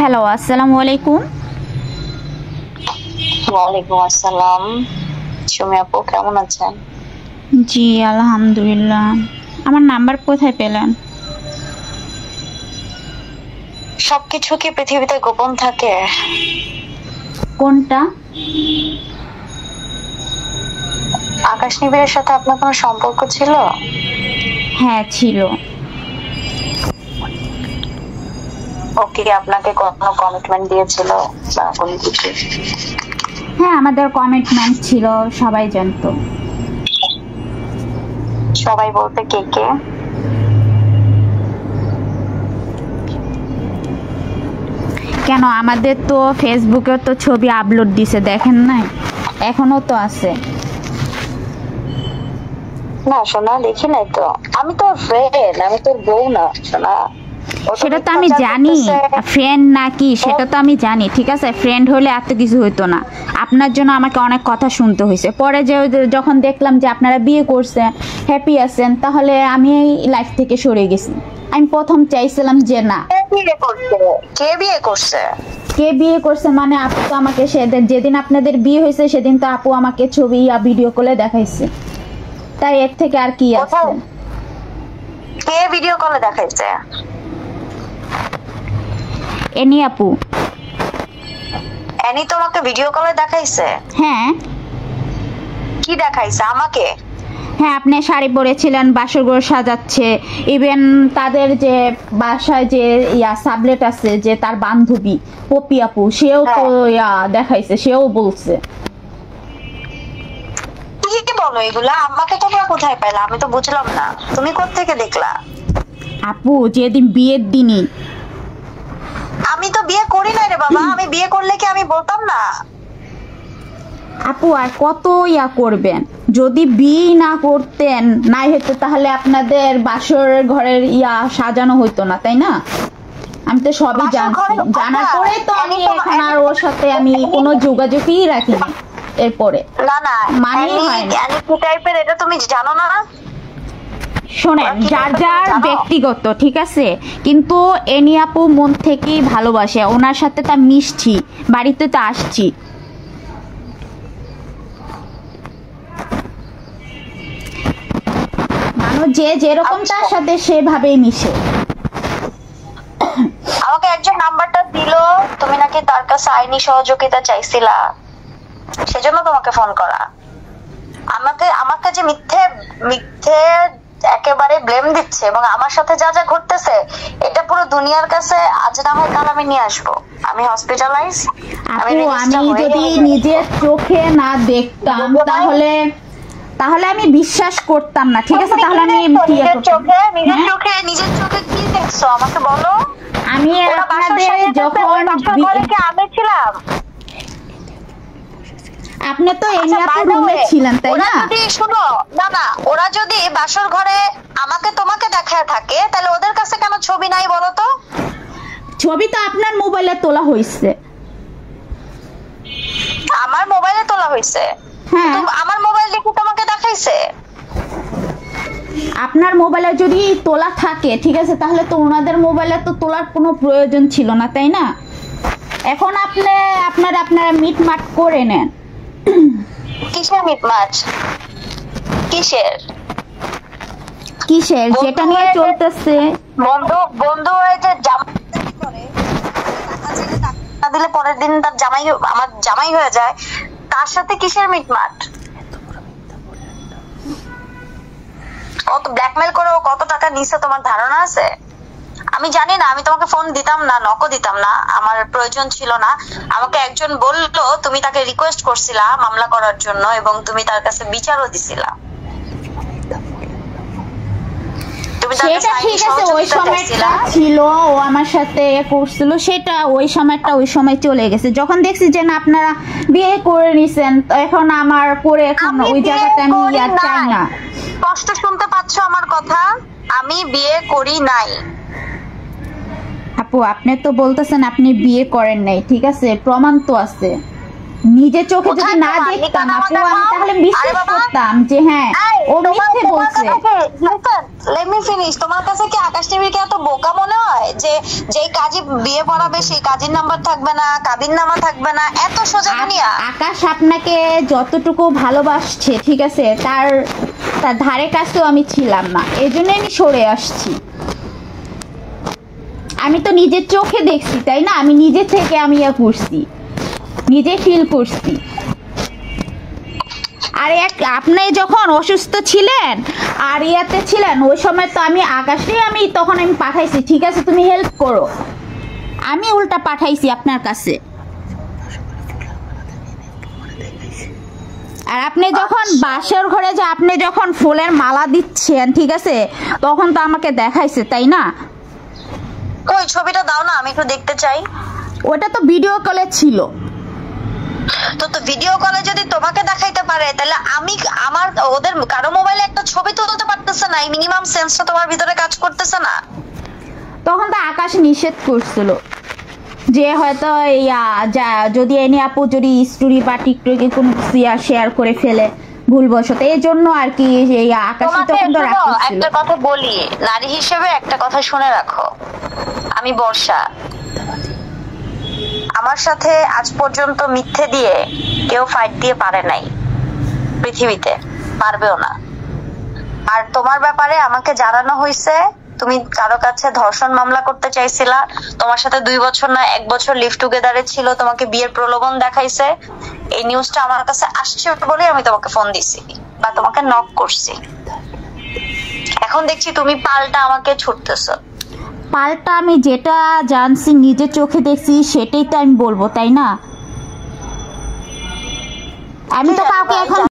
Hello, আসসালামু আলাইকুম। ওয়ালাইকুম আসসালাম। সুমি আপু কেমন আছেন? জি আলহামদুলিল্লাহ। আমার নাম্বার কোথায় পেলেন? সবকিছু কি পৃথিবীতে গোপন থাকে? কোনটা? আকাশ নিবিড়ের সাথে আপনার কোনো সম্পর্ক ছিল? হ্যাঁ ছিল। ও কি আপনাকে কোনো কমিটমেন্ট দিয়েছিল বা কোনো কিছু? হ্যাঁ, আমাদের কমিটমেন্ট ছিল, সবাই জানতো। সবাই বলতে কে কে? কেন, আমাদের তো ফেসবুকে তো ছবি আপলোড দিছে, দেখেন নাই? এখনো তো আছে। না সোনা, দেখি নাই তো। আমি তোর ফ্রেন্ড, আমি তোর বউ না সোনা। সেটা তো আমি জানি, ফ্রেন্ড নাকি সেটা তো আমি জানি, ঠিক আছে। ফ্রেন্ড হলে এত কিছু হইতো না। আপনার জন্য আমাকে অনেক কথা শুনতে হয়েছে। পরে যে যখন দেখলাম যে আপনারা বিয়ে করছেন, হ্যাপি আছেন, তাহলে আমি এই লাইফ থেকে সরে গেছি। আমি প্রথম চাইছিলাম যে না। কে বিয়ে করছে? কে বিয়ে করছে মানে, আপু তো আমাকে যেদিন আপনাদের বিয়ে হয়েছে সেদিন তো আপু আমাকে ছবি ভিডিও কলে দেখাইছে। তাই এর থেকে আর কি আছে? কে ভিডিও কলে দেখাইছে? এনি আপু। এনি তোমাকে ভিডিও কলে দেখাইছে? হ্যাঁ। কি দেখাইছে আমাকে? হ্যাঁ, আপনি শাড়ি পরেছিলেন, বাসর ঘর সাজাচ্ছে। ইভেন তাদের যে বাসায় যে সাবলেট আছে, যে তার বান্ধবী পপি আপু, সেও তো দেখাইছে, সেও বলছে। কি বলো এগুলা? আমাকে তোমরা কোথায় পেলা? আমি তো বুঝলাম না, তুমি কোত্থেকে দেখলা? আপু যেদিন বিয়ের দিনই। আমি তো বিয়ে করি নাই রে বাবা। আমি বিয়ে করলে কি আমি বলতাম না? আপু আর কত করবেন? যদি বিয়ে না করতেন, নাই হতো, তাহলে আপনাদের বাসর ঘরের সাজানো হইতো না, তাই না? আমি তো সবই জানছি, জানার পরে তো আমি এখন আর ওর সাথে আমি কোনো যোগাযোগই রাখিনি এরপরে। না না, মানে হয় না। কি টাইপের এটা তুমি জানো না? শোনেন, যার যার ব্যক্তিগত, ঠিক আছে, কিন্তু এনি আপু মন থেকেই ভালোবাসে। ওনার সাথে তা মিশছি, বাড়িতে তো আসছি। মানুষ যে যেরকম তার সাথে সেভাবেই মিশে। আমাকে একজন নাম্বারটা দিলো, তুমি নাকি তার কাছে আইনি সহযোগিতা চাইছিলা, সেজন্য তোমাকে ফোন করা। আমার কাছে মিথ্যে মিথ্যে একেবারে ব্লেম দিচ্ছে, এবং আমার সাথে যা যা ঘটতেছে এটা পুরো দুনিয়ার কাছে আজ না হয় কাল আমি নিয়ে আসবো। আমি হসপিটালাইজ। আমি যদি নিজের চোখে না দেখতাম তাহলে আমি বিশ্বাস করতাম না, ঠিক আছে। তাহলে আমি নিজের চোখে কি দেখছো আমাকে বলো। আমি আপনাদের যখন আমি ছিলাম, আপনি তো এনিয়াপুর রুমে ছিলেন, তাই না? শুনো, না না, ওরা যদি বাসর ঘরে আমাকে তোমাকে দেখায় থাকে, তাহলে ওদের কাছে কেন ছবি নাই বলো তো? ছবি তো আপনার মোবাইলে তোলা হয়েছে। আমার মোবাইলে তোলা হয়েছে? হ্যাঁ, আমার মোবাইল দেখে তোমাকে দেখাইছে। আপনার মোবাইলে যদি তোলা থাকে, ঠিক আছে, তাহলে তো ওনাদের মোবাইলে তো তোলার কোনো প্রয়োজন ছিল না, তাই না? এখন আপনারা মিটমাট করে নেন। কিসের মিটমাট? কিসের যেটা নিয়ে চলতেছে? বন্ধু হয়ে যে টাকা দিলে পরের দিন তার আমার জামাই হয়ে যায়, তার সাথে কিসের মিটমাট? কত ব্ল্যাকমেল করে ও কত টাকা নিছে তোমার ধারণা আছে? আমি জানি না, আমি তোমাকে ফোন দিতাম না, নকও দিতাম না, আমার প্রয়োজন ছিল না। আমাকে একজন বললো তুমি তাকে রিকোয়েস্ট করছিলা মামলা করার জন্য, এবং তুমি তার কাছে বিচারও দিছিলা। সেটা ঠিক আছে, ওই সময়টা ছিল, ও আমার সাথে করছিল, সেটা ওই সময় চলে গেছে। যখন দেখছি যে না আপনারা বিয়ে করে নিছেন, এখন আমার পরে এখন ওই জায়গাটা আমি আর চাই না। কষ্ট শুনতে পাচ্ছ আমার কথা? আমি বিয়ে করি নাই। আপু আপনি তো বলতেছেন আপনি বিয়ে করেন নাই, ঠিক আছে, প্রমাণ তো আছে। নিজের চোখে যদি না দেখতাম আপু আমি তাহলে বিশ্বাস করতাম যে হ্যাঁ ও মিথ্যে বলছে। Let me finish. তোমার কাছে কি আকাশ টিভিকে এত বোকা মনে হয় যে যেই কাজী বিয়ে পড়াবে সেই কাজীর নাম্বার থাকবে না, কাবিন নামা থাকবে না? এত সোজা দুনিয়া? আকাশ আপনাকে যতটুকু ভালোবাসছে ঠিক আছে, তার ধারে কাছেও আমি ছিলাম না, এই জন্য আমি সরে আসছি। আমি তো নিজের চোখে দেখছি তাই না, আমি নিজে থেকে আমি ইয়া করছি, নিজে ফিল করছি। আর আপনি যখন অসুস্থ ছিলেন আর ইয়াতে ছিলেন ওই সময় তো আমি আকাশে আমি তখন আমি পাঠাইছি ঠিক আছে তুমি হেল্প করো, আমি উল্টা পাঠাইছি আপনার কাছে। আর আপনি যখন বাসর ঘরে যে আপনি যখন ফুলের মালা দিচ্ছেন ঠিক আছে তখন তো আমাকে দেখাইছে তাই না? ওই ছবিটা দাও না, আমি একটু দেখতে চাই। ওটা তো ভিডিও কলে ছিল। তো ভিডিও কলে যদি তোমাকে দেখাইতে পারে তাহলে আমি আমার ওদের কারো মোবাইলে একটা ছবি তুলতে পারতেছে না, এই মিনিমাম সেন্সটা তোমার ভিতরে কাজ করতেছে না? তখন তো আকাশ নিষেধ করছিল যে হয়তো যদি এনে আপু যদি স্টোরি বা টিকটকে কোনো শেয়ার করে ফেলে ভুলবশত, এই জন্য আর কি এই আকাশে তখন তো রাখছিল। একটা কথা বলি, নারী হিসেবে একটা কথা শুনে রাখো, আমি বর্ষা, আমার সাথে আজ পর্যন্ত মিথ্যে দিয়ে কেউ ফাইট দিয়ে পারে নাই পৃথিবীতে, পারবেও না। আর তোমার ব্যাপারে আমাকে জানানো হয়েছে তুমি কারো কাছে ধর্ষণ মামলা করতে চাইছিলা, তোমার সাথে 2 বছর না 1 বছর লিভ টুগেদারে ছিল, তোমাকে বিয়ের প্রলোভন দেখাইছে। এই নিউজটা আমার কাছে আসছে বলে আমি তোমাকে ফোন দিছি বা তোমাকে নক করছি। এখন দেখছি তুমি পাল্টা আমাকে ছুটতেছো। পাল্টা আমি যেটা জানছি নিজের চোখে দেখছি সেটাই তো আমি বলবো তাই না? আমি তো কাউকে এখন